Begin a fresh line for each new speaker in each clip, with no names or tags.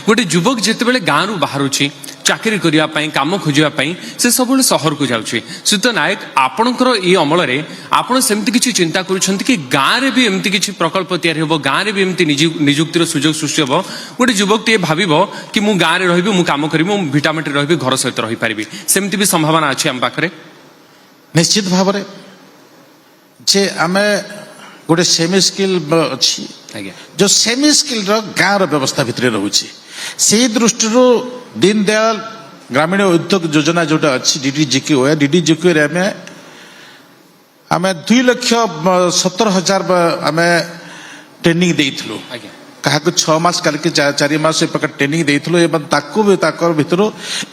गोटे युवक जितेबाला गाँव रु बाहरुची चाकरी करने कम खोजापी से सब सहर को जाऊँगी श्रीयुत नायक आपणकर ये अमल आपण सेमती किसी चिंता करुँच कि गाँव में भी एमती किसी प्रकल्प तैयारी हो गाँव में भी एमती निजुक्तिर सुजोग सृष्टि हम गोटे युवक टे भाव कि मु गाँव में रही मु कम करी भिटामिट रही घर सहित रही पारि सेमती भी संभावना अच्छी आम पाखे
निश्चित भाव जे आम गोटे सेमी स्किल अच्छी जो सेमी स्किल गाँव व्यवस्था भितर रोचे से दृष्टि दीन दयाल ग्रामीण उद्योग योजना जोटा अच्छी डीडीजीक्यू आम 2,70,000 आम ट्रेनिंग देइथलो क्या 6 मास कल 4 मास प्रकार ट्रेनिंग देइथलो एवं ताकू भी भितर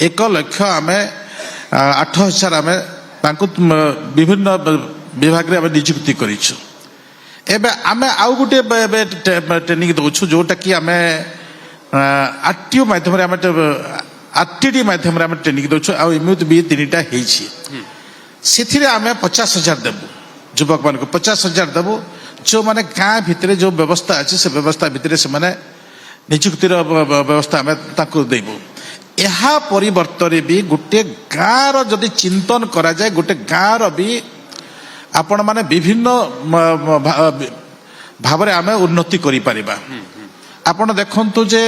1 लाख आम 8,000 आम विभिन्न विभाग में नियुक्ति करिछु एबे आमे आउ गोटे ट्रेनिंग दउछु जोटा कि आमे आरटीओ माध्यम रे आमे आरटीडी माध्यम रे आमे ट्रेनिंग दउछु आ इमित भी 3टा हेछि सेथिरे आमे 50,000 देबु युवक मान को 50,000 देबु जो माने गाँ भितरे जो व्यवस्था अछि से व्यवस्था भितरे से माने नियुक्तिर व्यवस्था आमे ताको देबु एहा परिवर्तन भी गोटे गाँ रो जदि चिंतन करा जाय गोटे गाँ रो भी आपण माने विभिन्न भाव में आम उन्नति करि परिबा आपण देखंतु जे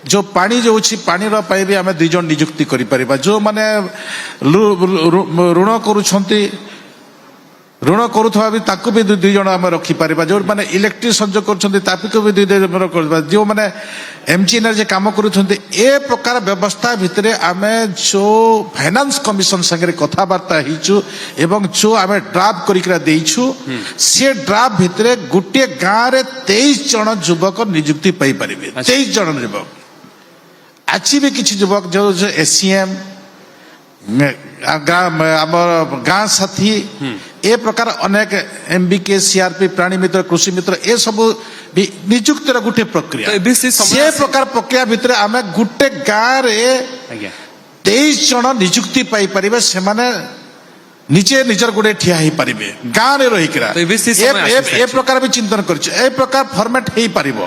जो पानी जो अछि पानी रो पाई भी आम 2 जन नियुक्ति करि परिबा जो माने ऋण करूछंती ऋण करुवा भी ताकू भी 2 जन आम रखी पारिबा जो माने इलेक्ट्रिक संजोग करूछंती ताकू भी 2 जन करबा जो माने एमजीएनआर जे काम करूछंती ए प्रकार व्यवस्था भितरे आमे जो फाइनेंस कमिशन संगे कथाबार्ता हिचु एवं जो आमे ड्राफ्ट करिकरा देइछु से ड्राफ्ट भितरे गुटे गाँ रे 23 जन युवक नियुक्ति पाई परिबे 23 जन युवक आज भी किछि युवक जो एससीएम गाँ साथी ए प्रकार अनेक एमबीके सीआरपी प्राणी मित्र कृषि मित्र ए सब भी नियुक्तिर गोटे प्रक्रिया से प्रकार प्रक्रिया भितर आम गोटे गाँव रे 23 जन नियुक्ति पाई परिबे से माने निजे निजर गोटे ठिया ही परिबे गाँव रे रही ए प्रकार भी चिंतन करछ ए प्रकार फॉर्मेट हेई परिबो।